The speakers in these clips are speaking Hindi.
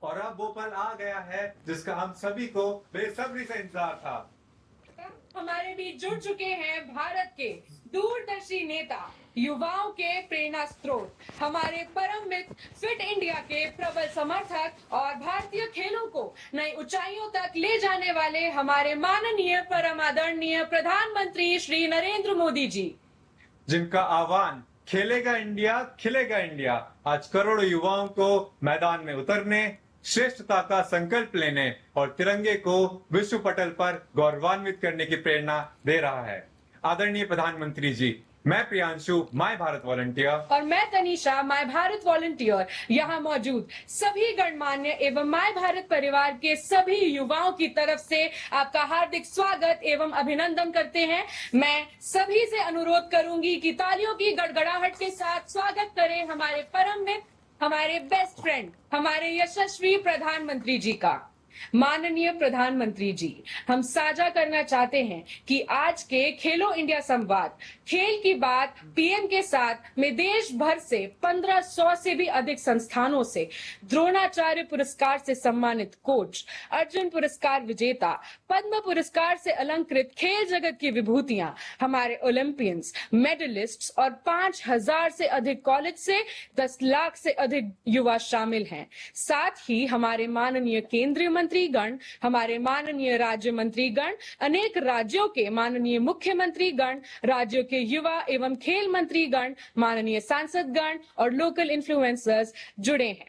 और अब वो पल आ गया है जिसका हम सभी को बेसब्री से इंतजार था। हमारे बीच जुड़ चुके हैं भारत के दूरदर्शी नेता, युवाओं के प्रेरणा स्रोत, हमारे परम मित्र, फिट इंडिया के प्रबल समर्थक और भारतीय खेलों को नई ऊंचाइयों तक ले जाने वाले हमारे माननीय परम आदरणीय प्रधानमंत्री श्री नरेंद्र मोदी जी, जिनका आह्वान खेलेगा इंडिया खिलेगा इंडिया आज करोड़ों युवाओं को मैदान में उतरने, श्रेष्ठता का संकल्प लेने और तिरंगे को विश्व पटल पर गौरवान्वित करने की प्रेरणा दे रहा है। आदरणीय प्रधानमंत्री जी, मैं प्रियांशु माय भारत वॉलंटियर और मैं तनीषा माय भारत वॉलंटियर यहाँ मौजूद सभी गणमान्य एवं माय भारत परिवार के सभी युवाओं की तरफ से आपका हार्दिक स्वागत एवं अभिनंदन करते हैं। मैं सभी से अनुरोध करूंगी कि तालियों की गड़गड़ाहट के साथ स्वागत करें हमारे परम मित्र, हमारे बेस्ट फ्रेंड, हमारे यशस्वी प्रधानमंत्री जी का। माननीय प्रधानमंत्री जी, हम साझा करना चाहते हैं कि आज के खेलो इंडिया संवाद खेल की बात पीएम के साथ में देश भर से 1500 से भी अधिक संस्थानों से द्रोणाचार्य पुरस्कार से सम्मानित कोच, अर्जुन पुरस्कार विजेता, पद्म पुरस्कार से अलंकृत खेल जगत की विभूतियां, हमारे ओलंपियंस, मेडलिस्ट्स और 5000 से अधिक कॉलेज से 10 लाख से अधिक युवा शामिल हैं। साथ ही हमारे माननीय केंद्रीय मंत्रीगण, हमारे माननीय राज्य मंत्रीगण, अनेक राज्यों के माननीय मुख्यमंत्रीगण, राज्यों के युवा एवं खेल मंत्रीगण, माननीय सांसदगण और लोकल इन्फ्लुएंसर्स जुड़े हैं।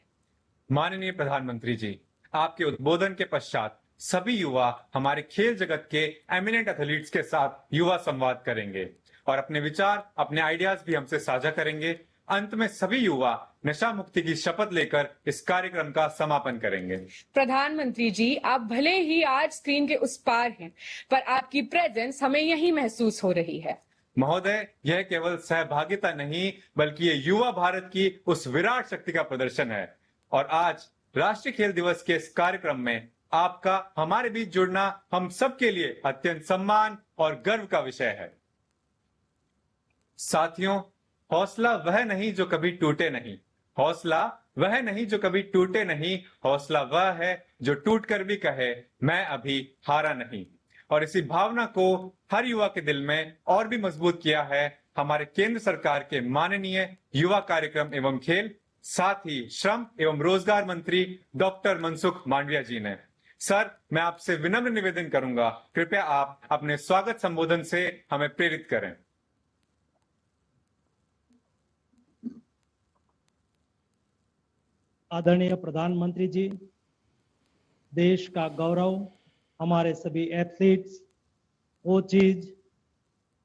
माननीय प्रधानमंत्री जी, आपके उद्बोधन के पश्चात सभी युवा हमारे खेल जगत के एमिनेंट एथलीट्स के साथ युवा संवाद करेंगे और अपने विचार, अपने आइडियाज भी हमसे साझा करेंगे। अंत में सभी युवा नशा मुक्ति की शपथ लेकर इस कार्यक्रम का समापन करेंगे। प्रधानमंत्री जी, आप भले ही आज स्क्रीन के उस पार हैं, पर आपकी प्रेजेंस हमें यही महसूस हो रही है। महोदय, यह केवल सहभागिता नहीं बल्कि ये युवा भारत की उस विराट शक्ति का प्रदर्शन है और आज राष्ट्रीय खेल दिवस के इस कार्यक्रम में आपका हमारे बीच जुड़ना हम सबके लिए अत्यंत सम्मान और गर्व का विषय है। साथियों, हौसला वह नहीं जो कभी टूटे नहीं, हौसला वह नहीं जो कभी टूटे नहीं, हौसला वह है जो टूट कर भी कहे मैं अभी हारा नहीं। और इसी भावना को हर युवा के दिल में और भी मजबूत किया है हमारे केंद्र सरकार के माननीय युवा कार्यक्रम एवं खेल, साथ ही श्रम एवं रोजगार मंत्री डॉक्टर मनसुख मांडविया जी ने। सर, मैं आपसे विनम्र निवेदन करूंगा, कृपया आप अपने स्वागत संबोधन से हमें प्रेरित करें। आदरणीय प्रधानमंत्री जी, देश का गौरव, हमारे सभी एथलीट्स, कोचेज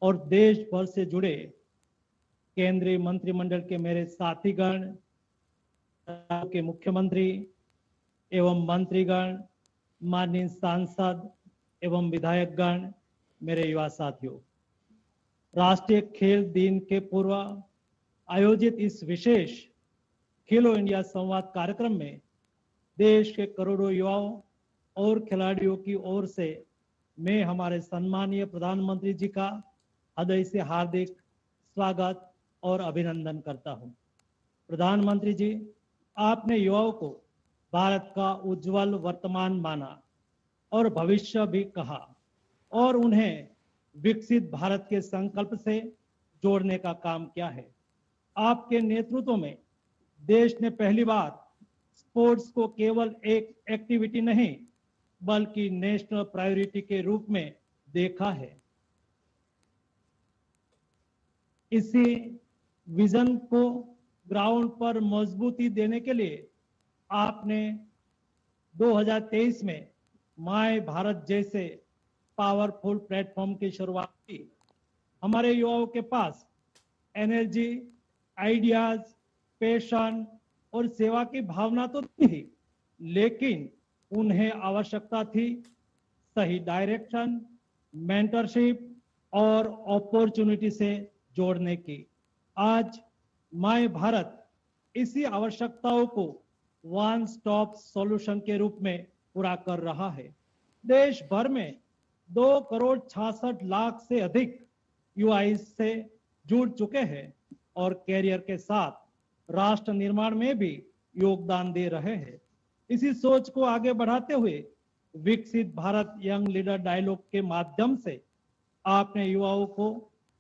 और देश भर से जुड़े केंद्रीय मंत्रिमंडल के मेरे साथीगण, के मुख्यमंत्री एवं मंत्रीगण, माननीय सांसद एवं विधायकगण, मेरे युवा साथियों, राष्ट्रीय खेल दिन के पूर्व आयोजित इस विशेष खेलो इंडिया संवाद कार्यक्रम में देश के करोड़ों युवाओं और खिलाड़ियों की ओर से मैं हमारे सम्मानीय प्रधानमंत्री जी का हृदय से हार्दिक स्वागत और अभिनंदन करता हूं। प्रधानमंत्री जी, आपने युवाओं को भारत का उज्जवल वर्तमान माना और भविष्य भी कहा और उन्हें विकसित भारत के संकल्प से जोड़ने का काम किया है। आपके नेतृत्व में देश ने पहली बार स्पोर्ट्स को केवल एक एक्टिविटी नहीं बल्कि नेशनल प्रायोरिटी के रूप में देखा है। इसी विजन को ग्राउंड पर मजबूती देने के लिए आपने 2023 में माय भारत जैसे पावरफुल प्लेटफॉर्म की शुरुआत की। हमारे युवाओं के पास एनर्जी, आइडियाज, पैशन और सेवा की भावना तो थी, लेकिन उन्हें आवश्यकता थी सही डायरेक्शन, मेंटरशिप और अपॉर्चुनिटी से जोड़ने की। आज माय भारत इसी आवश्यकताओं को वन स्टॉप सॉल्यूशन के रूप में पूरा कर रहा है। देश भर में 2,66,00,000 से अधिक युवा इससे जुड़ चुके हैं और कैरियर के साथ राष्ट्र निर्माण में भी योगदान दे रहे हैं। इसी सोच को आगे बढ़ाते हुए विकसित भारत यंग लीडर डायलॉग के माध्यम से आपने युवाओं को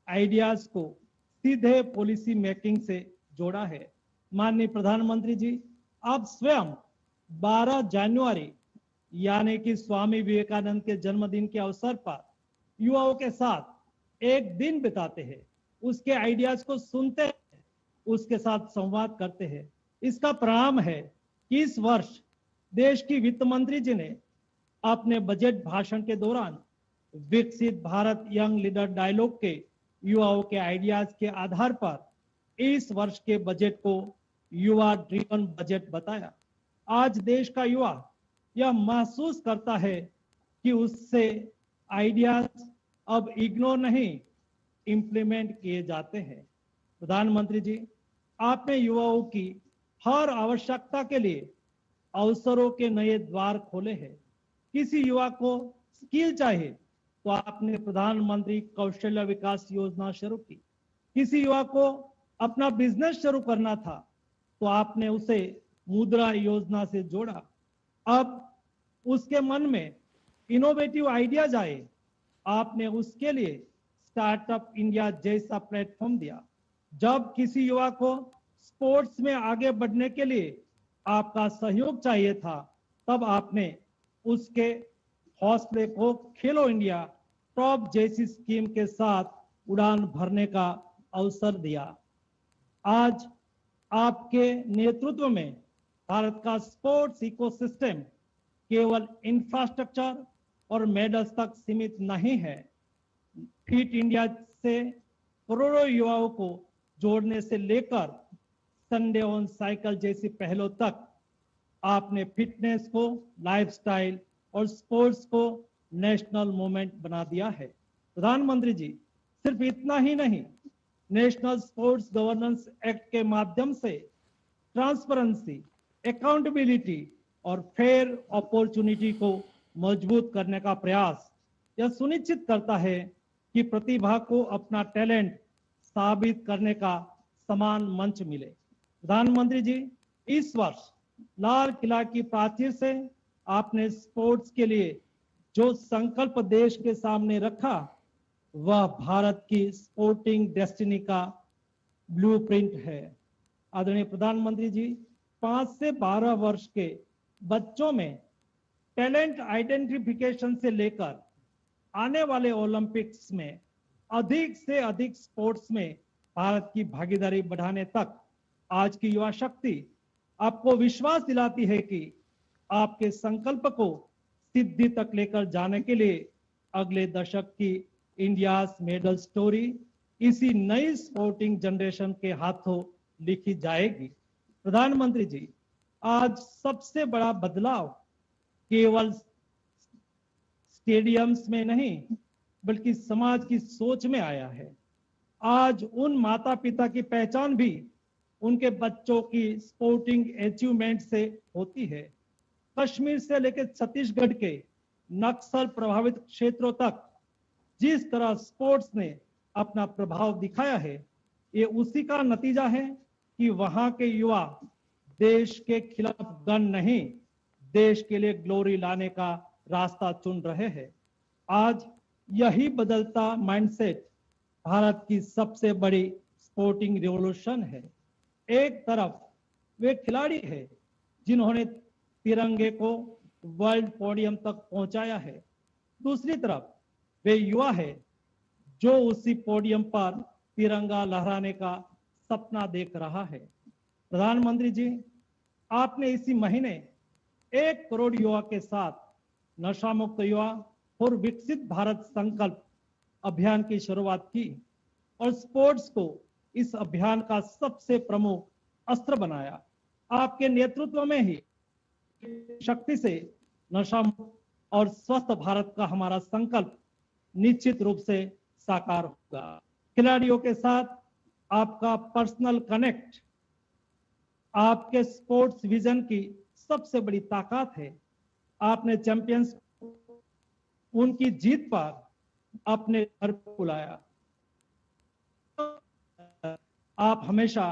आइडियाज को सीधे पॉलिसी मेकिंग से जोड़ा है। माननीय प्रधानमंत्री जी, आप स्वयं 12 जनवरी यानी कि स्वामी विवेकानंद के जन्मदिन के अवसर पर युवाओं के साथ एक दिन बिताते हैं, उसके आइडियाज को सुनते हैं, उसके साथ संवाद करते हैं। इसका परिणाम है कि इस वर्ष देश की वित्त मंत्री जी ने अपने बजट भाषण के दौरान विकसित भारत यंग लीडर डायलॉग के युवाओं के आइडियाज के आधार पर इस वर्ष के बजट को युवा ड्रिवन बजट बताया। आज देश का युवा यह महसूस करता है कि उससे आइडियाज अब इग्नोर नहीं, इंप्लीमेंट किए जाते हैं। प्रधानमंत्री जी, आपने युवाओं की हर आवश्यकता के लिए अवसरों के नए द्वार खोले हैं। किसी युवा को स्किल चाहिए तो आपने प्रधानमंत्री कौशल्य विकास योजना शुरू की। किसी युवा को अपना बिजनेस शुरू करना था तो आपने उसे मुद्रा योजना से जोड़ा। अब उसके मन में इनोवेटिव आइडियाज आए, आपने उसके लिए स्टार्टअप इंडिया जैसा प्लेटफॉर्म दिया। जब किसी युवा को स्पोर्ट्स में आगे बढ़ने के लिए आपका सहयोग चाहिए था, तब आपने उसके हौसले को खेलो इंडिया टॉप जैसी स्कीम के साथ उड़ान भरने का अवसर दिया। आज आपके नेतृत्व में भारत का स्पोर्ट्स इकोसिस्टम केवल इंफ्रास्ट्रक्चर और मेडल्स तक सीमित नहीं है। फिट इंडिया से करोड़ों युवाओं को जोड़ने से लेकर संडे ऑन साइकिल जैसी पहलों तक आपने फिटनेस को लाइफस्टाइल और स्पोर्ट्स को नेशनल मूवमेंट बना दिया है। प्रधानमंत्री जी, सिर्फ इतना ही नहीं, नेशनल स्पोर्ट्स गवर्नेंस एक्ट के माध्यम से ट्रांसपेरेंसी, अकाउंटेबिलिटी और फेयर अपॉर्चुनिटी को मजबूत करने का प्रयास यह सुनिश्चित करता है कि प्रतिभा को अपना टैलेंट साबित करने का समान मंच मिले। प्रधानमंत्री जी, इस वर्ष लाल किला की प्राचीर से आपने स्पोर्ट्स के लिए जो संकल्प देश के सामने रखा, वह भारत की स्पोर्टिंग डेस्टिनी का ब्लूप्रिंट है। आदरणीय प्रधानमंत्री जी, 5 से 12 वर्ष के बच्चों में टैलेंट आइडेंटिफिकेशन से लेकर आने वाले ओलंपिक्स में अधिक से अधिक स्पोर्ट्स में भारत की भागीदारी बढ़ाने तक आज की युवा शक्ति आपको विश्वास दिलाती है कि आपके संकल्प को सिद्धि तक लेकर जाने के लिए अगले दशक की इंडियाज मेडल स्टोरी इसी नई स्पोर्टिंग जनरेशन के हाथों लिखी जाएगी। प्रधानमंत्री जी, आज सबसे बड़ा बदलाव केवल स्टेडियम्स में नहीं बल्कि समाज की सोच में आया है। आज उन माता पिता की पहचान भी उनके बच्चों की स्पोर्टिंग अचीवमेंट से होती है। कश्मीर से लेकर छत्तीसगढ़ के नक्सल प्रभावित क्षेत्रों तक जिस तरह स्पोर्ट्स ने अपना प्रभाव दिखाया है, ये उसी का नतीजा है कि वहां के युवा देश के खिलाफ गन नहीं, देश के लिए ग्लोरी लाने का रास्ता चुन रहे हैं। आज यही बदलता माइंडसेट भारत की सबसे बड़ी स्पोर्टिंग रिवॉल्यूशन है। एक तरफ वे खिलाड़ी हैं जिन्होंने तिरंगे को वर्ल्ड पोडियम तक पहुंचाया है, दूसरी तरफ वे युवा है जो उसी पोडियम पर तिरंगा लहराने का सपना देख रहा है। प्रधानमंत्री जी, आपने इसी महीने 1 करोड़ युवा के साथ नशा मुक्त युवा और विकसित भारत संकल्प अभियान की शुरुआत की और स्पोर्ट्स को इस अभियान का सबसे प्रमुख अस्त्र बनाया। आपके नेतृत्व में ही शक्ति से नशा मुक्त और स्वस्थ भारत का हमारा संकल्प निश्चित रूप से साकार होगा। खिलाड़ियों के साथ आपका पर्सनल कनेक्ट आपके स्पोर्ट्स विजन की सबसे बड़ी ताकत है। आपने चैंपियंस उनकी जीत पर अपने घर बुलाया। आप हमेशा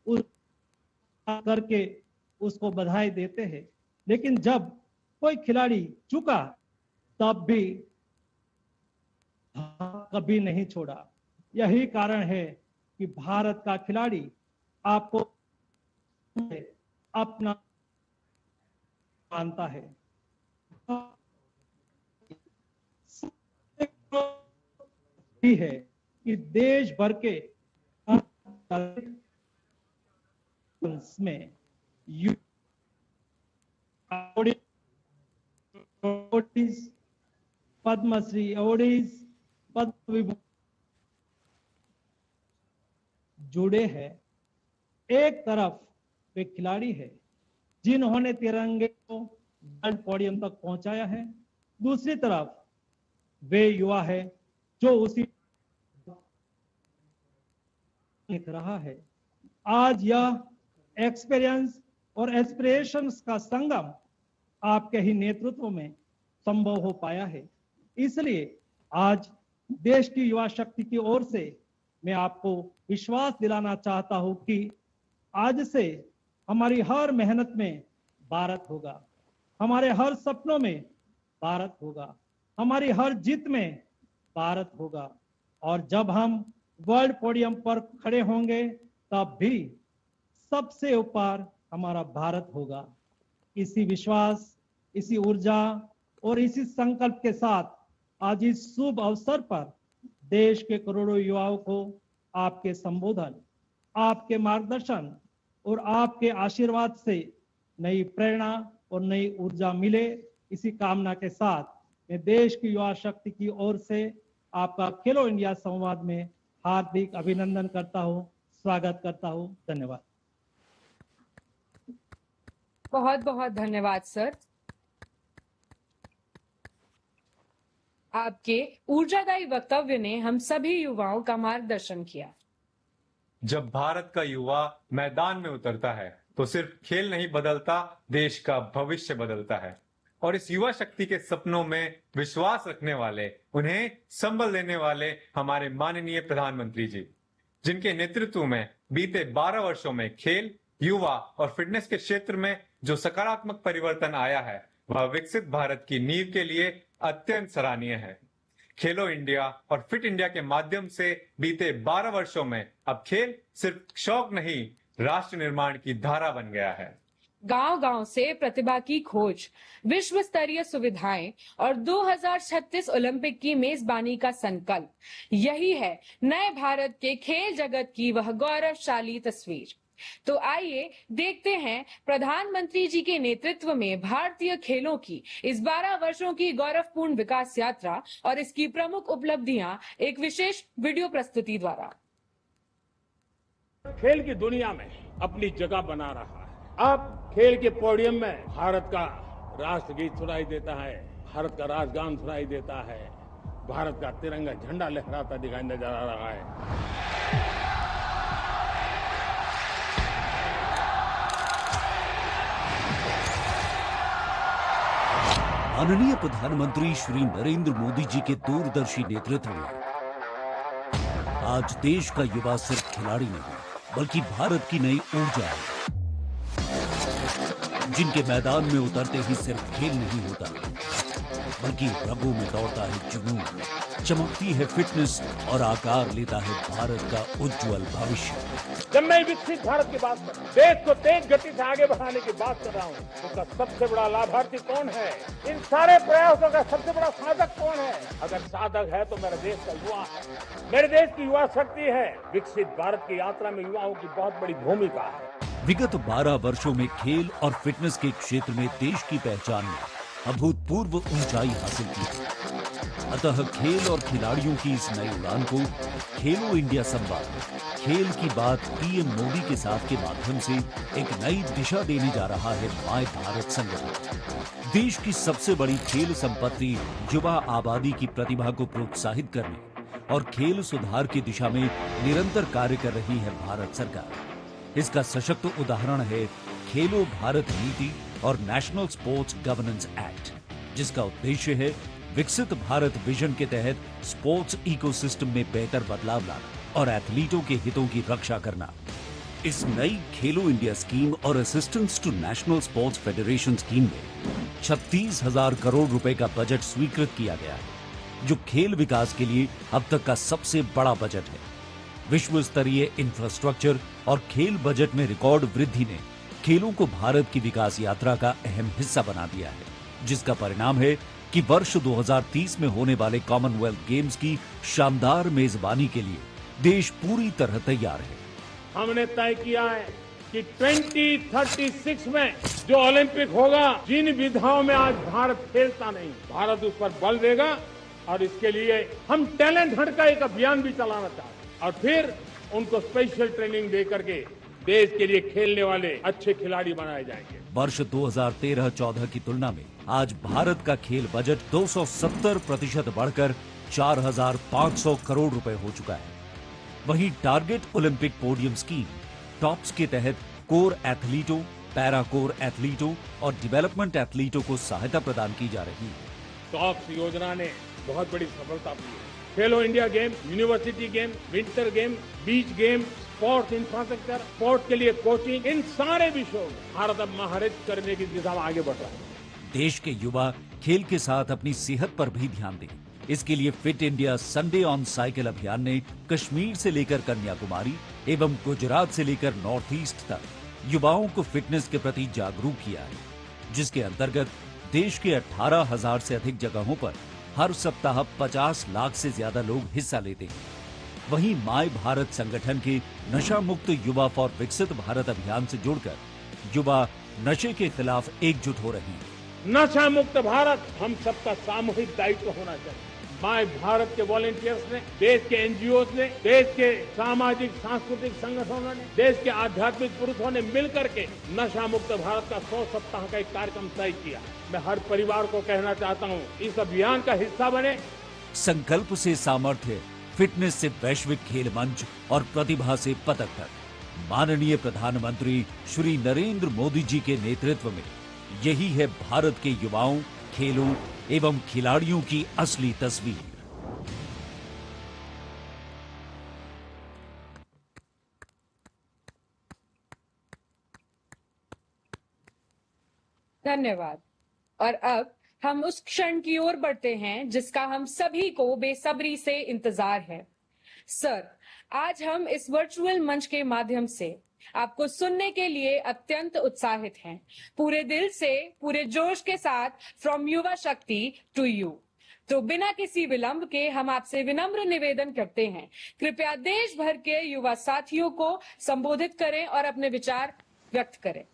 उस करके उसको बधाई देते हैं। लेकिन जब कोई खिलाड़ी चूका तब भी कभी नहीं छोड़ा। यही कारण है कि भारत का खिलाड़ी आपको अपना मानता है। भी है कि देश भर के में पद्मश्री अवार्डीज पद्म विभूषण जुड़े हैं। एक तरफ वे खिलाड़ी है जिन्होंने तिरंगे को वर्ल्ड पोडियम तक पहुंचाया है, दूसरी तरफ वे युवा है जो उसी लिख रहा है। आज यह एक्सपीरियंस और एस्पिरेशंस का संगम आपके ही नेतृत्व में संभव हो पाया है। इसलिए आज देश की युवा शक्ति की ओर से मैं आपको विश्वास दिलाना चाहता हूं कि आज से हमारी हर मेहनत में भारत होगा, हमारे हर सपनों में भारत होगा, हमारी हर जीत में भारत होगा, और जब हम वर्ल्ड पोडियम पर खड़े होंगे तब भी सबसे ऊपर हमारा भारत होगा। इसी विश्वास, इसी ऊर्जा और इसी संकल्प के साथ आज इस शुभ अवसर पर देश के करोड़ों युवाओं को आपके संबोधन, आपके मार्गदर्शन और आपके आशीर्वाद से नई प्रेरणा और नई ऊर्जा मिले, इसी कामना के साथ मैं देश की युवा शक्ति की ओर से आपका खेलो इंडिया संवाद में हार्दिक अभिनंदन करता हूं, स्वागत करता हूं। धन्यवाद। बहुत बहुत धन्यवाद सर। आपके ऊर्जादायी वक्तव्य ने हम सभी युवाओं का मार्गदर्शन किया। जब भारत का युवा मैदान में उतरता है तो सिर्फ खेल नहीं बदलता, देश का भविष्य बदलता है। और इस युवा शक्ति के सपनों में विश्वास रखने वाले, उन्हें संबल देने वाले हमारे माननीय प्रधानमंत्री जी, जिनके नेतृत्व में बीते 12 वर्षों में खेल, युवा और फिटनेस के क्षेत्र में जो सकारात्मक परिवर्तन आया है, वह विकसित भारत की नींव के लिए अत्यंत सराहनीय है। खेलो इंडिया और फिट इंडिया के माध्यम से बीते 12 वर्षों में अब खेल सिर्फ शौक नहीं, राष्ट्र निर्माण की धारा बन गया है। गांव-गांव से प्रतिभा की खोज, विश्व स्तरीय सुविधाएं और 2036 ओलंपिक की मेजबानी का संकल्प, यही है नए भारत के खेल जगत की वह गौरवशाली तस्वीर। तो आइए देखते हैं प्रधानमंत्री जी के नेतृत्व में भारतीय खेलों की इस 12 वर्षों की गौरवपूर्ण विकास यात्रा और इसकी प्रमुख उपलब्धियां एक विशेष वीडियो प्रस्तुति द्वारा। खेल की दुनिया में अपनी जगह बना रहा है। अब खेल के पोडियम में भारत का राष्ट्रगीत सुनाई देता है, भारत का राष्ट्रगान सुनाई देता है, भारत का तिरंगा झंडा लहराता दिखाई नजर आ रहा है। माननीय प्रधानमंत्री श्री नरेंद्र मोदी जी के दूरदर्शी नेतृत्व में आज देश का युवा सिर्फ खिलाड़ी नहीं बल्कि भारत की नई ऊर्जा है, जिनके मैदान में उतरते ही सिर्फ खेल नहीं होता बल्कि रगों में दौड़ता है जुनून, चमकती है फिटनेस और आकार लेता है भारत का उज्जवल भविष्य। जब मैं विकसित भारत की बात कर रहा हूं, देश को तेज गति से आगे बढ़ाने की बात कर रहा हूं, उसका सबसे बड़ा लाभार्थी कौन है? इन सारे प्रयासों का सबसे बड़ा साधक कौन है? अगर साधक है तो मेरे देश का युवा है, मेरे देश की युवा शक्ति है। विकसित भारत की यात्रा में युवाओं की बहुत बड़ी भूमिका है। विगत 12 वर्षों में खेल और फिटनेस के क्षेत्र में देश की पहचान ने अभूतपूर्व ऊंचाई हासिल की। अतः खेल और खिलाड़ियों की इस नई उड़ान को खेलो इंडिया संवाद, खेल की बात पीएम मोदी के साथ के माध्यम से एक नई दिशा देने जा रहा है माय भारत संगठन। देश की सबसे बड़ी खेल संपत्ति युवा आबादी की प्रतिभा को प्रोत्साहित करने और खेल सुधार की दिशा में निरंतर कार्य कर रही है भारत सरकार। इसका सशक्त उदाहरण है खेलो भारत नीति और नेशनल स्पोर्ट्स गवर्नेंस एक्ट, जिसका उद्देश्य है विकसित भारत विजन के तहत स्पोर्ट्स इकोसिस्टम में बेहतर बदलाव लाना और एथलीटों के हितों की रक्षा करना। इस नई खेलो इंडिया स्कीम और assistance to national sports federation scheme में 36,000 करोड़ रुपए का बजट स्वीकृत किया गया है, जो खेल विकास के लिए अब तक का सबसे बड़ा बजट है। विश्व स्तरीय इंफ्रास्ट्रक्चर और खेल बजट में रिकॉर्ड वृद्धि ने खेलों को भारत की विकास यात्रा का अहम हिस्सा बना दिया है, जिसका परिणाम है कि वर्ष 2030 में होने वाले कॉमनवेल्थ गेम्स की शानदार मेजबानी के लिए देश पूरी तरह तैयार है। हमने तय किया है कि 2036 में जो ओलंपिक होगा, जिन विधाओं में आज भारत खेलता नहीं, भारत उस पर बल देगा और इसके लिए हम टैलेंट हंट का एक अभियान भी चलाना चाहते हैं और फिर उनको स्पेशल ट्रेनिंग दे करके देश के लिए खेलने वाले अच्छे खिलाड़ी बनाए जाएंगे। वर्ष 2013-14 की तुलना में आज भारत का खेल बजट 270% बढ़कर 4,500 करोड़ रुपए हो चुका है। वहीं target Olympic podium scheme tops के तहत कोर एथलीटों, पैरा कोर एथलीटों और डेवलपमेंट एथलीटों को सहायता प्रदान की जा रही है। टॉप्स योजना ने बहुत बड़ी सफलता दी है। खेलो India game, university game, winter game, beach game, sports infrastructure, sports के लिए कोचिंग, इन सारे विषयों में भारत अब महारत करने की दिशा में आगे बढ़ रहा है। देश के युवा खेल के साथ अपनी सेहत पर भी ध्यान दें। इसके लिए fit India Sunday on cycle अभियान ने कश्मीर से लेकर कन्याकुमारी एवं गुजरात से लेकर नॉर्थ ईस्ट तक युवाओं को फिटनेस के प्रति जागरूक किया है, जिसके अंतर्गत देश के 18,000 से अधिक जगहों पर हर सप्ताह 50 लाख से ज्यादा लोग हिस्सा लेते हैं। वहीं माय भारत संगठन के नशा मुक्त युवा फॉर विकसित भारत अभियान से जुड़कर युवा नशे के खिलाफ एकजुट हो रही है। नशा मुक्त भारत हम सबका सामूहिक दायित्व होना चाहिए। माय भारत के वॉलेंटियर्स ने, देश के एनजीओ ने, देश के सामाजिक सांस्कृतिक संगठनों ने, देश के आध्यात्मिक पुरुषों ने मिलकर के नशा मुक्त भारत का 100 सप्ताह का एक कार्यक्रम तय किया। मैं हर परिवार को कहना चाहता हूँ, इस अभियान का हिस्सा बने। संकल्प से सामर्थ्य, फिटनेस से वैश्विक खेल मंच और प्रतिभा से पदक तक, माननीय प्रधानमंत्री श्री नरेंद्र मोदी जी के नेतृत्व में यही है भारत के युवाओं, खेलों एवं खिलाड़ियों की असली तस्वीर। धन्यवाद। और अब हम उस क्षण की ओर बढ़ते हैं जिसका हम सभी को बेसब्री से इंतजार है। सर, आज हम इस वर्चुअल मंच के माध्यम से आपको सुनने के लिए अत्यंत उत्साहित हैं। पूरे दिल से, पूरे जोश के साथ, फ्रॉम युवा शक्ति टू यू। तो बिना किसी विलंब के हम आपसे विनम्र निवेदन करते हैं, कृपया देश भर के युवा साथियों को संबोधित करें और अपने विचार व्यक्त करें।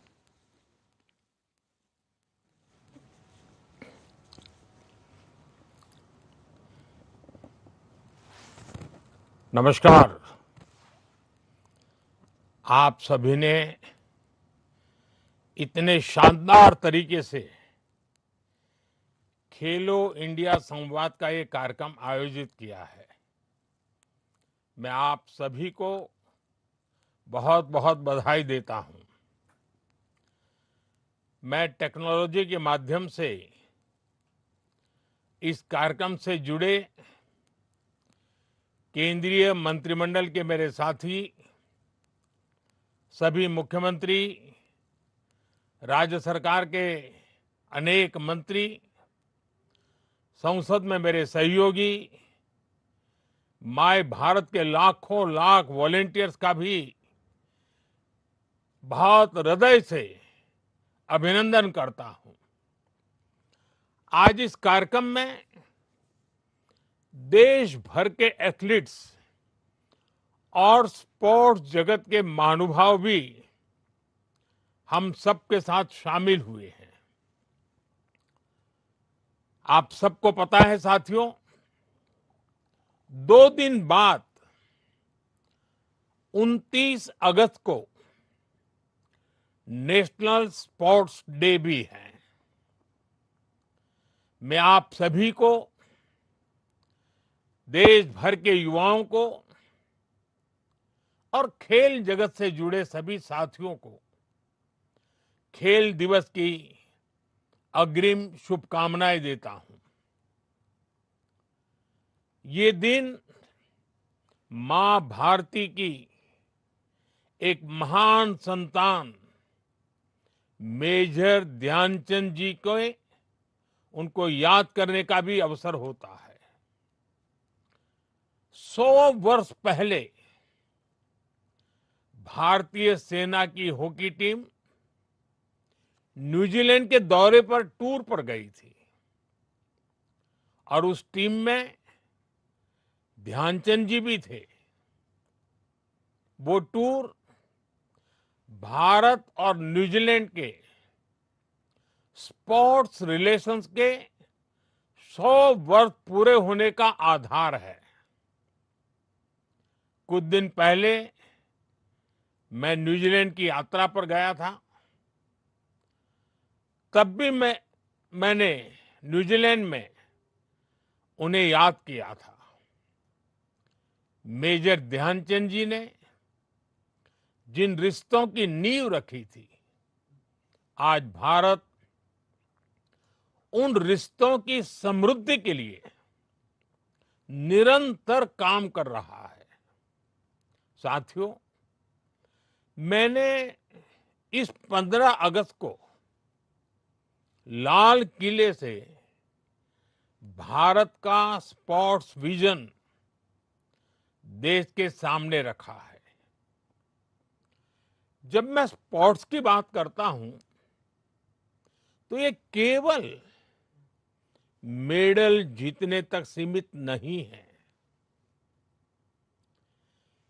नमस्कार। आप सभी ने इतने शानदार तरीके से खेलो इंडिया संवाद का ये कार्यक्रम आयोजित किया है। मैं आप सभी को बहुत बहुत बधाई देता हूं। मैं टेक्नोलॉजी के माध्यम से इस कार्यक्रम से जुड़े केंद्रीय मंत्रिमंडल के मेरे साथी, सभी मुख्यमंत्री, राज्य सरकार के अनेक मंत्री, संसद में मेरे सहयोगी, माय भारत के लाखों लाख वॉलेंटियर्स का भी बहुत हृदय से अभिनंदन करता हूं। आज इस कार्यक्रम में देश भर के एथलीट्स और स्पोर्ट्स जगत के महानुभाव भी हम सबके साथ शामिल हुए हैं। आप सबको पता है साथियों, 2 दिन बाद 29 अगस्त को नेशनल स्पोर्ट्स डे भी है। मैं आप सभी को, देश भर के युवाओं को और खेल जगत से जुड़े सभी साथियों को खेल दिवस की अग्रिम शुभकामनाएं देता हूं। ये दिन मां भारती की एक महान संतान मेजर ध्यानचंद जी को उनको याद करने का भी अवसर होता है। 100 वर्ष पहले भारतीय सेना की हॉकी टीम न्यूजीलैंड के दौरे पर टूर पर गई थी और उस टीम में ध्यानचंद जी भी थे। वो टूर भारत और न्यूजीलैंड के स्पोर्ट्स रिलेशंस के 100 वर्ष पूरे होने का आधार है। कुछ दिन पहले मैं न्यूजीलैंड की यात्रा पर गया था। तब भी मैंने न्यूजीलैंड में उन्हें याद किया था। मेजर ध्यानचंद जी ने जिन रिश्तों की नींव रखी थी, आज भारत उन रिश्तों की समृद्धि के लिए निरंतर काम कर रहा है। साथियों, मैंने इस 15 अगस्त को लाल किले से भारत का स्पोर्ट्स विजन देश के सामने रखा है। जब मैं स्पोर्ट्स की बात करता हूं तो ये केवल मेडल जीतने तक सीमित नहीं है।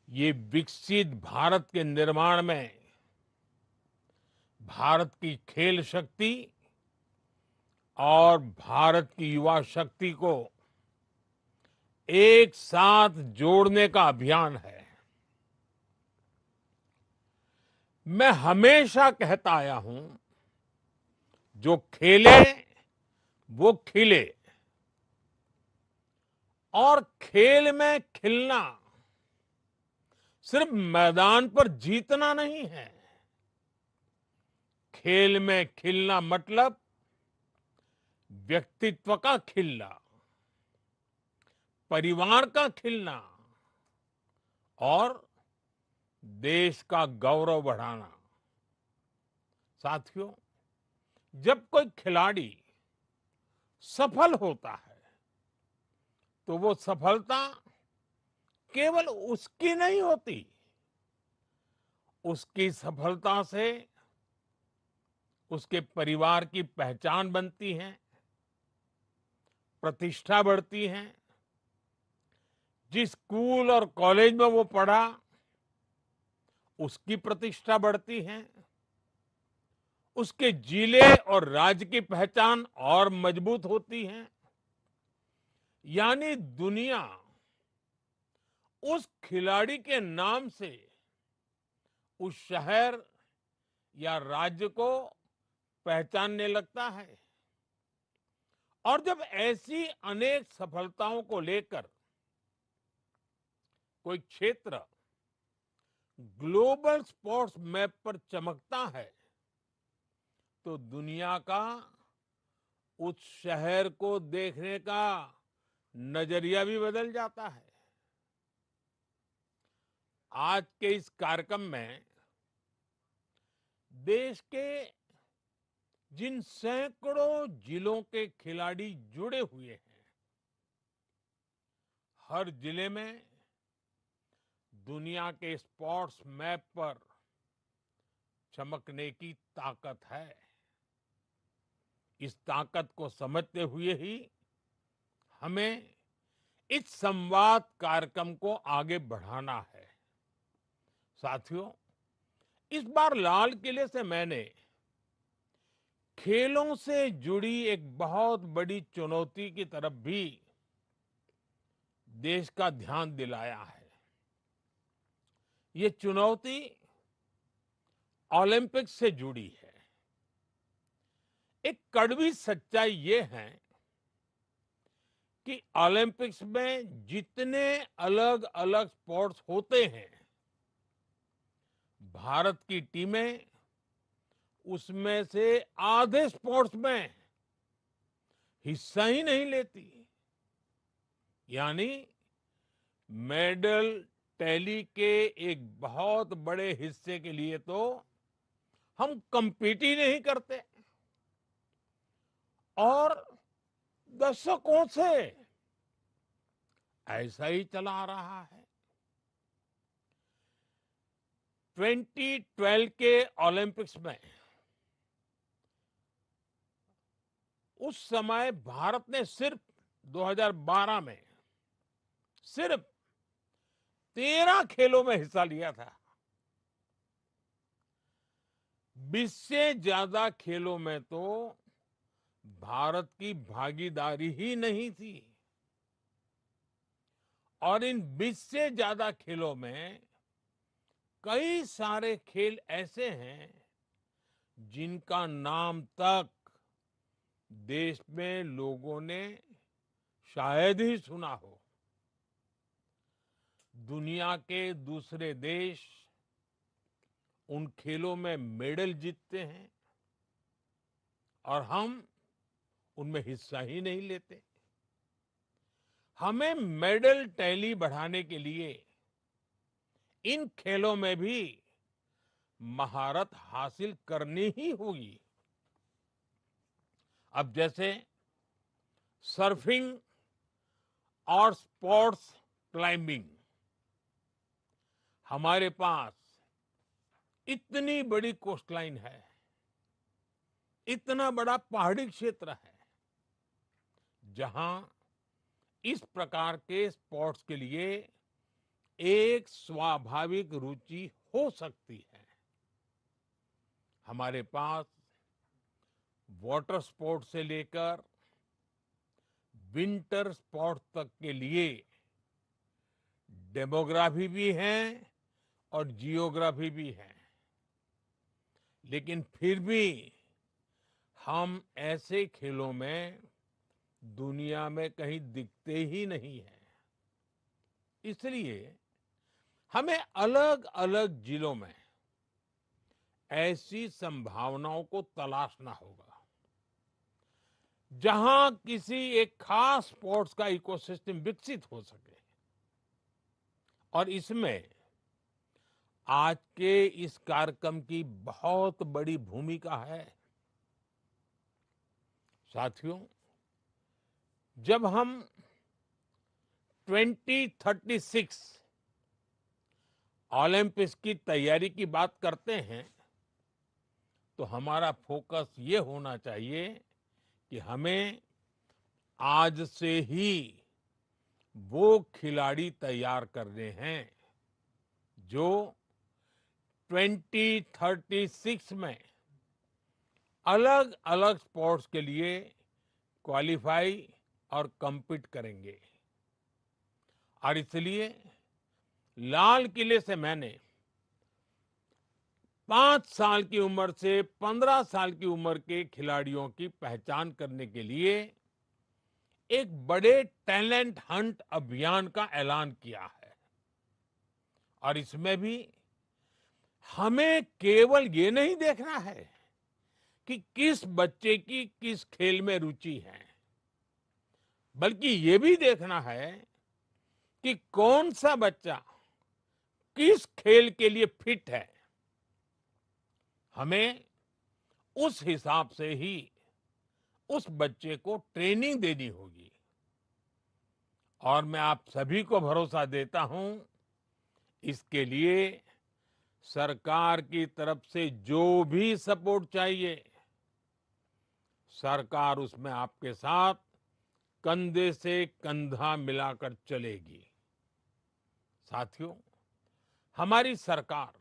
ये विकसित भारत के निर्माण में भारत की खेल शक्ति और भारत की युवा शक्ति को एक साथ जोड़ने का अभियान है। मैं हमेशा कहता आया हूं, जो खेले वो खिले। और खेल में खिलना सिर्फ मैदान पर जीतना नहीं है। खेल में खिलना मतलब व्यक्तित्व का खिलना, परिवार का खिलना और देश का गौरव बढ़ाना। साथियों, जब कोई खिलाड़ी सफल होता है तो वो सफलता केवल उसकी नहीं होती, उसकी सफलता से उसके परिवार की पहचान बनती है, प्रतिष्ठा बढ़ती है। जिस स्कूल और कॉलेज में वो पढ़ा उसकी प्रतिष्ठा बढ़ती है, उसके जिले और राज्य की पहचान और मजबूत होती है। यानी दुनिया उस खिलाड़ी के नाम से उस शहर या राज्य को पहचानने लगता है। और जब ऐसी अनेक सफलताओं को लेकर कोई क्षेत्र ग्लोबल स्पोर्ट्स मैप पर चमकता है तो दुनिया का उस शहर को देखने का नजरिया भी बदल जाता है। आज के इस कार्यक्रम में देश के जिन सैकड़ों जिलों के खिलाड़ी जुड़े हुए हैं, हर जिले में दुनिया के स्पोर्ट्स मैप पर चमकने की ताकत है। इस ताकत को समझते हुए ही हमें इस संवाद कार्यक्रम को आगे बढ़ाना है। साथियों, इस बार लाल किले से मैंने खेलों से जुड़ी एक बहुत बड़ी चुनौती की तरफ भी देश का ध्यान दिलाया है। ये चुनौती ओलंपिक्स से जुड़ी है। एक कड़वी सच्चाई ये है कि ओलंपिक्स में जितने अलग अलग स्पोर्ट्स होते हैं, भारत की टीमें उसमें से आधे स्पोर्ट्स में हिस्सा ही नहीं लेती। यानी मेडल टैली के एक बहुत बड़े हिस्से के लिए तो हम compete ही नहीं करते और दशकों से ऐसा ही चला आ रहा है। 2012 के ओलंपिक्स में उस समय भारत ने सिर्फ 2012 में सिर्फ 13 खेलों में हिस्सा लिया था। 20 से ज्यादा खेलों में तो भारत की भागीदारी ही नहीं थी और इन 20 से ज्यादा खेलों में कई सारे खेल ऐसे हैं जिनका नाम तक देश में लोगों ने शायद ही सुना हो। दुनिया के दूसरे देश उन खेलों में मेडल जीतते हैं और हम उनमें हिस्सा ही नहीं लेते। हमें मेडल टैली बढ़ाने के लिए इन खेलों में भी महारत हासिल करनी ही होगी। अब जैसे सर्फिंग और स्पोर्ट्स क्लाइंबिंग, हमारे पास इतनी बड़ी कोस्टलाइन है, इतना बड़ा पहाड़ी क्षेत्र है जहां इस प्रकार के स्पोर्ट्स के लिए एक स्वाभाविक रुचि हो सकती है। हमारे पास वाटर स्पोर्ट से लेकर विंटर स्पोर्ट्स तक के लिए डेमोग्राफी भी है और जियोग्राफी भी है, लेकिन फिर भी हम ऐसे खेलों में दुनिया में कहीं दिखते ही नहीं है। इसलिए हमें अलग अलग जिलों में ऐसी संभावनाओं को तलाशना होगा जहां किसी एक खास स्पोर्ट्स का इकोसिस्टम विकसित हो सके। और इसमें आज के इस कार्यक्रम की बहुत बड़ी भूमिका है। साथियों, जब हम 2036 ओलंपिक्स की तैयारी की बात करते हैं तो हमारा फोकस ये होना चाहिए कि हमें आज से ही वो खिलाड़ी तैयार करने हैं जो 2036 में अलग अलग स्पोर्ट्स के लिए क्वालिफाई और compete करेंगे। और इसलिए लाल किले से मैंने 5 साल की उम्र से 15 साल की उम्र के खिलाड़ियों की पहचान करने के लिए एक बड़े टैलेंट हंट अभियान का ऐलान किया है। और इसमें भी हमें केवल ये नहीं देखना है कि किस बच्चे की किस खेल में रुचि है, बल्कि ये भी देखना है कि कौन सा बच्चा किस खेल के लिए फिट है। हमें उस हिसाब से ही उस बच्चे को ट्रेनिंग देनी होगी। और मैं आप सभी को भरोसा देता हूं, इसके लिए सरकार की तरफ से जो भी सपोर्ट चाहिए, सरकार उसमें आपके साथ कंधे से कंधा मिलाकर चलेगी। साथियों, हमारी सरकार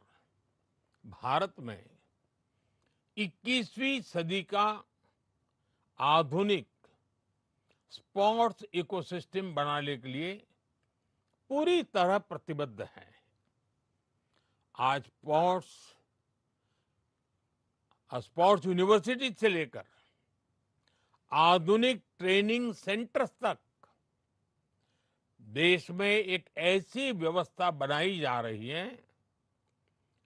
भारत में 21वीं सदी का आधुनिक स्पोर्ट्स इकोसिस्टम बनाने के लिए पूरी तरह प्रतिबद्ध है। आज स्पोर्ट्स यूनिवर्सिटी से लेकर आधुनिक ट्रेनिंग सेंटर्स तक देश में एक ऐसी व्यवस्था बनाई जा रही है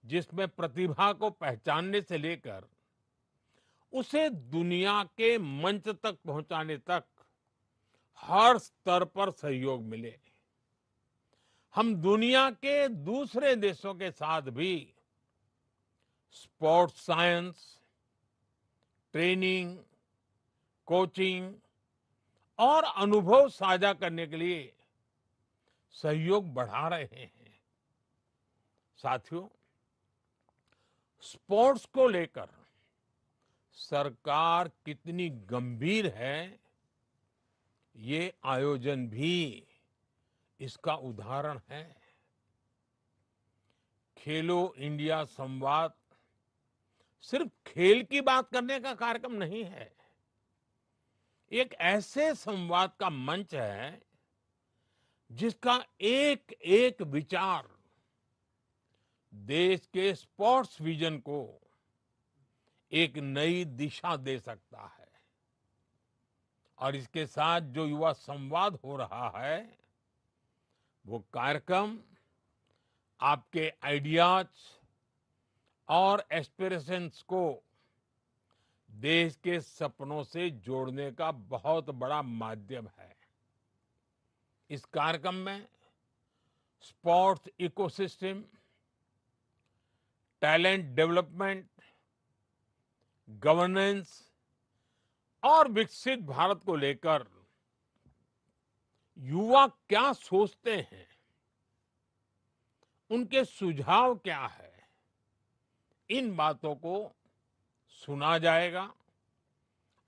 जिसमें प्रतिभा को पहचानने से लेकर उसे दुनिया के मंच तक पहुंचाने तक हर स्तर पर सहयोग मिले। हम दुनिया के दूसरे देशों के साथ भी स्पोर्ट्स साइंस, ट्रेनिंग, कोचिंग और अनुभव साझा करने के लिए सहयोग बढ़ा रहे हैं। साथियों, स्पोर्ट्स को लेकर सरकार कितनी गंभीर है, ये आयोजन भी इसका उदाहरण है। खेलो इंडिया संवाद सिर्फ खेल की बात करने का कार्यक्रम नहीं है, एक ऐसे संवाद का मंच है जिसका एक एक विचार देश के स्पोर्ट्स विजन को एक नई दिशा दे सकता है। और इसके साथ जो युवा संवाद हो रहा है, वो कार्यक्रम आपके आइडियाज और एस्पिरेशंस को देश के सपनों से जोड़ने का बहुत बड़ा माध्यम है। इस कार्यक्रम में sports ecosystem, talent development, governance और विकसित भारत को लेकर युवा क्या सोचते हैं, उनके सुझाव क्या है, इन बातों को सुना जाएगा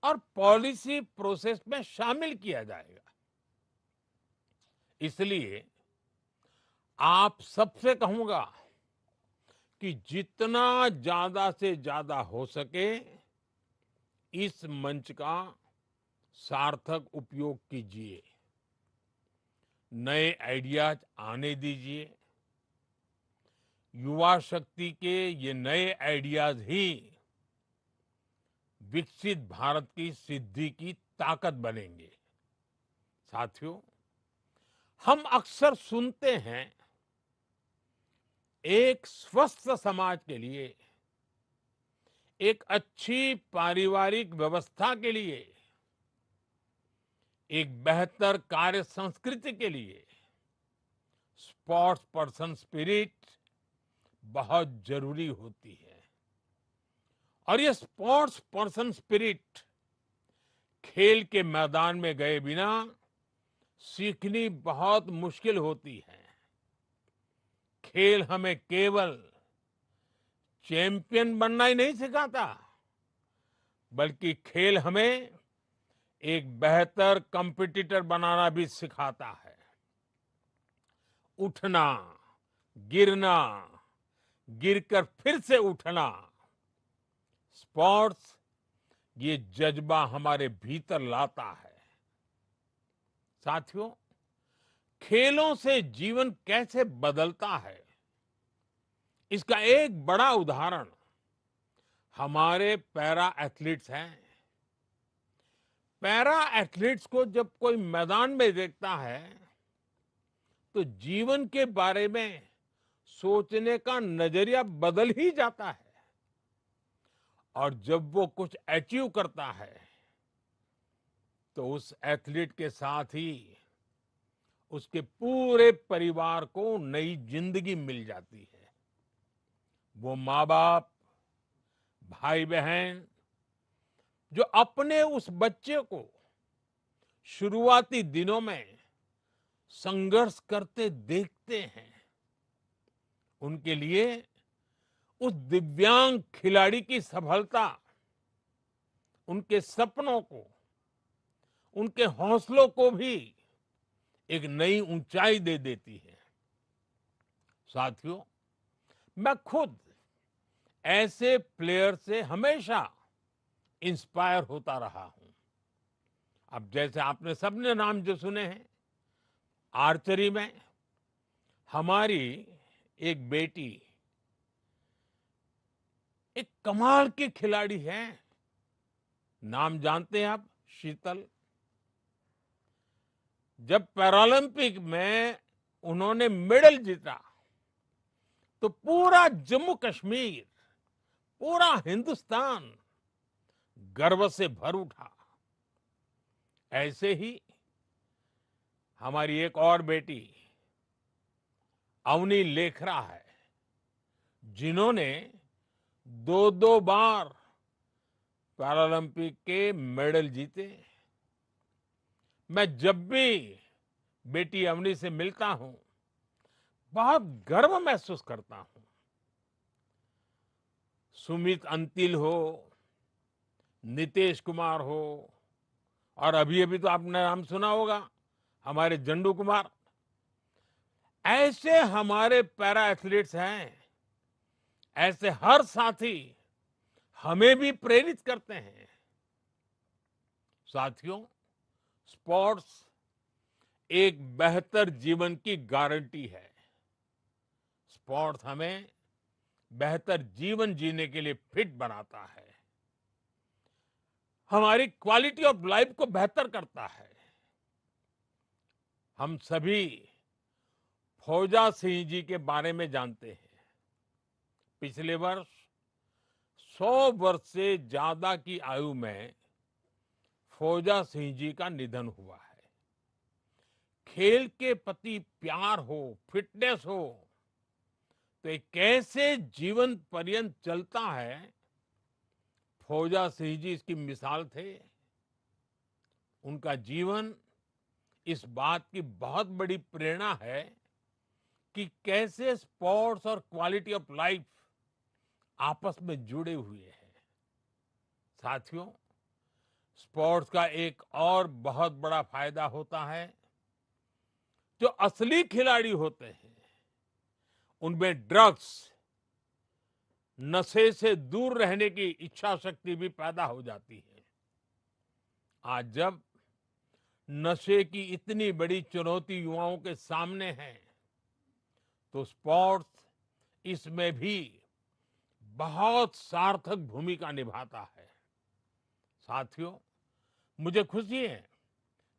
और पॉलिसी प्रोसेस में शामिल किया जाएगा। इसलिए आप सबसे कहूंगा कि जितना ज्यादा से ज्यादा हो सके इस मंच का सार्थक उपयोग कीजिए, नए आइडियाज आने दीजिए। युवा शक्ति के ये नए आइडियाज ही विकसित भारत की सिद्धि की ताकत बनेंगे। साथियों, हम अक्सर सुनते हैं एक स्वस्थ समाज के लिए, एक अच्छी पारिवारिक व्यवस्था के लिए, एक बेहतर कार्य संस्कृति के लिए स्पोर्ट्स पर्सन स्पिरिट बहुत जरूरी होती है। और ये स्पोर्ट्स पर्सन स्पिरिट खेल के मैदान में गए बिना सीखनी बहुत मुश्किल होती है। खेल हमें केवल चैंपियन बनना ही नहीं सिखाता, बल्कि खेल हमें एक बेहतर कंपटीटर बनाना भी सिखाता है। उठना, गिरना, गिरकर फिर से उठना, स्पोर्ट्स ये जज्बा हमारे भीतर लाता है। साथियों, खेलों से जीवन कैसे बदलता है, इसका एक बड़ा उदाहरण हमारे पैरा एथलीट्स हैं। पैरा एथलीट्स को जब कोई मैदान में देखता है तो जीवन के बारे में सोचने का नजरिया बदल ही जाता है। और जब वो कुछ अचीव करता है तो उस एथलीट के साथ ही उसके पूरे परिवार को नई जिंदगी मिल जाती है। वो माँ बाप, भाई बहन जो अपने उस बच्चे को शुरुआती दिनों में संघर्ष करते देखते हैं, उनके लिए उस दिव्यांग खिलाड़ी की सफलता उनके सपनों को, उनके हौसलों को भी एक नई ऊंचाई दे देती है। साथियों, मैं खुद ऐसे प्लेयर से हमेशा इंस्पायर होता रहा हूं। अब जैसे आपने सबने नाम जो सुने हैं, आर्चरी में हमारी एक बेटी एक कमाल की खिलाड़ी है। नाम जानते हैं आप? शीतल। जब पैरालंपिक में उन्होंने मेडल जीता तो पूरा जम्मू कश्मीर, पूरा हिंदुस्तान गर्व से भर उठा। ऐसे ही हमारी एक और बेटी अवनी लेखरा है, जिन्होंने दो दो बार पैरालंपिक के मेडल जीते। मैं जब भी बेटी अवनी से मिलता हूं, बहुत गर्व महसूस करता हूं। सुमित अंतिल हो, नीतीश कुमार हो, और अभी अभी तो आपने नाम सुना होगा हमारे जंडू कुमार। ऐसे हमारे पैरा एथलीट्स हैं, ऐसे हर साथी हमें भी प्रेरित करते हैं। साथियों, स्पोर्ट्स एक बेहतर जीवन की गारंटी है। स्पोर्ट्स हमें बेहतर जीवन जीने के लिए फिट बनाता है, हमारी क्वालिटी ऑफ लाइफ को बेहतर करता है। हम सभी फौजा सिंह जी के बारे में जानते हैं। पिछले वर्ष 100 वर्ष से ज्यादा की आयु में फौजा सिंह जी का निधन हुआ है। खेल के प्रति प्यार हो, फिटनेस हो, तो ये कैसे जीवन पर्यंत चलता है, फौजा सिंह जी इसकी मिसाल थे। उनका जीवन इस बात की बहुत बड़ी प्रेरणा है कि कैसे स्पोर्ट्स और क्वालिटी ऑफ लाइफ आपस में जुड़े हुए हैं। साथियों, स्पोर्ट्स का एक और बहुत बड़ा फायदा होता है, जो असली खिलाड़ी होते हैं उनमें ड्रग्स, नशे से दूर रहने की इच्छा शक्ति भी पैदा हो जाती है। आज जब नशे की इतनी बड़ी चुनौती युवाओं के सामने है, तो स्पोर्ट्स इसमें भी बहुत सार्थक भूमिका निभाता है। साथियों, मुझे खुशी है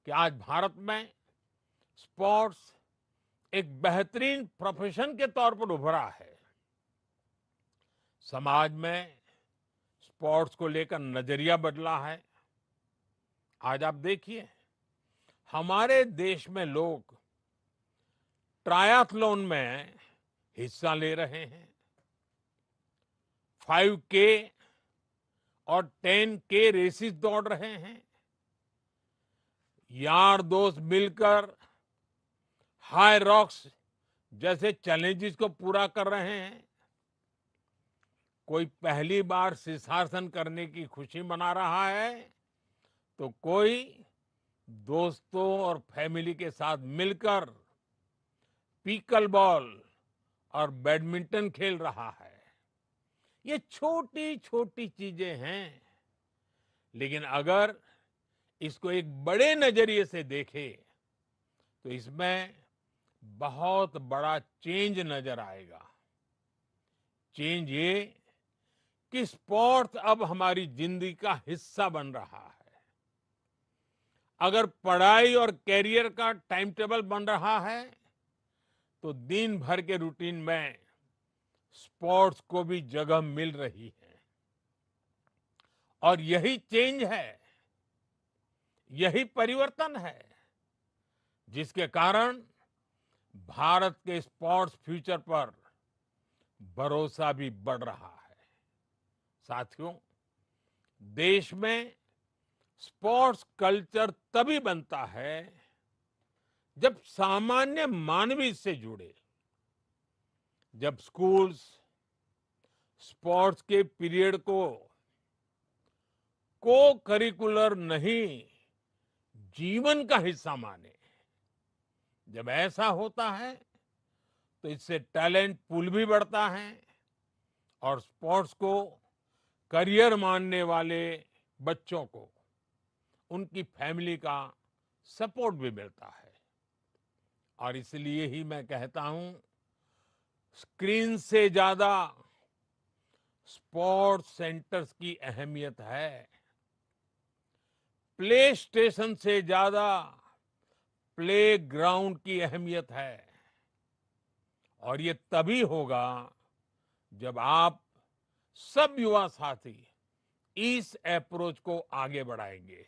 कि आज भारत में स्पोर्ट्स एक बेहतरीन प्रोफेशन के तौर पर उभरा है। समाज में स्पोर्ट्स को लेकर नजरिया बदला है। आज आप देखिए, हमारे देश में लोग ट्रायथलॉन में हिस्सा ले रहे हैं। 5K और 10K रेसेस दौड़ रहे हैं। यार दोस्त मिलकर हाई रॉक्स जैसे चैलेंजेस को पूरा कर रहे हैं। कोई पहली बार शीर्षासन करने की खुशी मना रहा है, तो कोई दोस्तों और फैमिली के साथ मिलकर पीकल बॉल और बैडमिंटन खेल रहा है। ये छोटी छोटी चीजें हैं, लेकिन अगर इसको एक बड़े नजरिए से देखें, तो इसमें बहुत बड़ा चेंज नजर आएगा। चेंज ये कि स्पोर्ट्स अब हमारी जिंदगी का हिस्सा बन रहा है। अगर पढ़ाई और कैरियर का टाइम टेबल बन रहा है, तो दिन भर के रूटीन में स्पोर्ट्स को भी जगह मिल रही है। और यही चेंज है, यही परिवर्तन है, जिसके कारण भारत के स्पोर्ट्स फ्यूचर पर भरोसा भी बढ़ रहा है। साथियों, देश में स्पोर्ट्स कल्चर तभी बनता है जब सामान्य मानवी इससे जुड़े। जब स्कूल्स स्पोर्ट्स के पीरियड को करिकुलर नहीं, जीवन का हिस्सा माने। जब ऐसा होता है, तो इससे टैलेंट पूल भी बढ़ता है और स्पोर्ट्स को करियर मानने वाले बच्चों को उनकी फैमिली का सपोर्ट भी मिलता है। और इसलिए ही मैं कहता हूं, स्क्रीन से ज्यादा स्पोर्ट्स सेंटर्स की अहमियत है। प्ले स्टेशन से ज्यादा प्ले ग्राउंड की अहमियत है। और ये तभी होगा जब आप सब युवा साथी इस अप्रोच को आगे बढ़ाएंगे।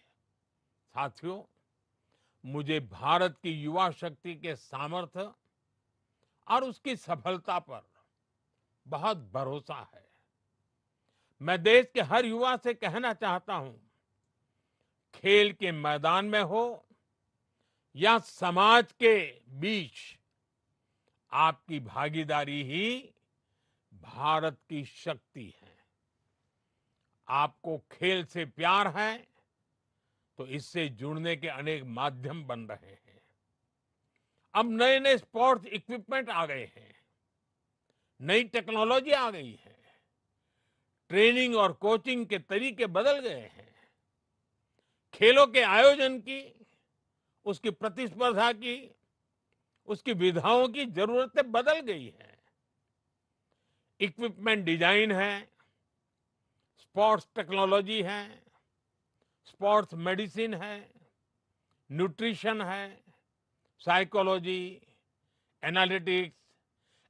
साथियों, मुझे भारत की युवा शक्ति के सामर्थ्य और उसकी सफलता पर बहुत भरोसा है। मैं देश के हर युवा से कहना चाहता हूं, खेल के मैदान में हो या समाज के बीच, आपकी भागीदारी ही भारत की शक्ति है। आपको खेल से प्यार है तो इससे जुड़ने के अनेक माध्यम बन रहे हैं। अब नए नए स्पोर्ट्स इक्विपमेंट आ गए हैं, नई टेक्नोलॉजी आ गई है, ट्रेनिंग और कोचिंग के तरीके बदल गए हैं, खेलों के आयोजन की, उसकी प्रतिस्पर्धा की, उसकी विधाओं की जरूरतें बदल गई हैं। इक्विपमेंट डिजाइन है, स्पोर्ट्स टेक्नोलॉजी है, स्पोर्ट्स मेडिसिन है, न्यूट्रिशन है, साइकोलॉजी, एनालिटिक्स,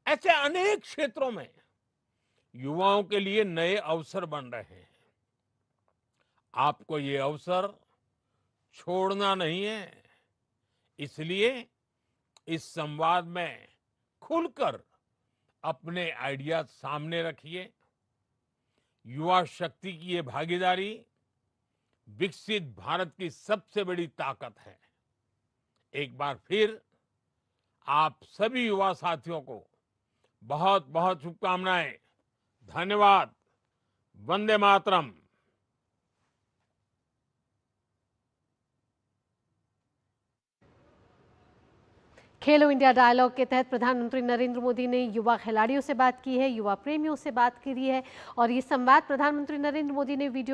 ऐसे अनेक क्षेत्रों में युवाओं के लिए नए अवसर बन रहे हैं। आपको ये अवसर छोड़ना नहीं है। इसलिए इस संवाद में खुलकर अपने आइडिया सामने रखिए। युवा शक्ति की ये भागीदारी विकसित भारत की सबसे बड़ी ताकत है। एक बार फिर आप सभी युवा साथियों को बहुत बहुत शुभकामनाएं। धन्यवाद। वंदे मातरम। खेलो इंडिया डायलॉग के तहत प्रधानमंत्री नरेंद्र मोदी ने युवा खिलाड़ियों से बात की है, युवा प्रेमियों से बात करी है और ये संवाद प्रधानमंत्री नरेंद्र मोदी ने वीडियो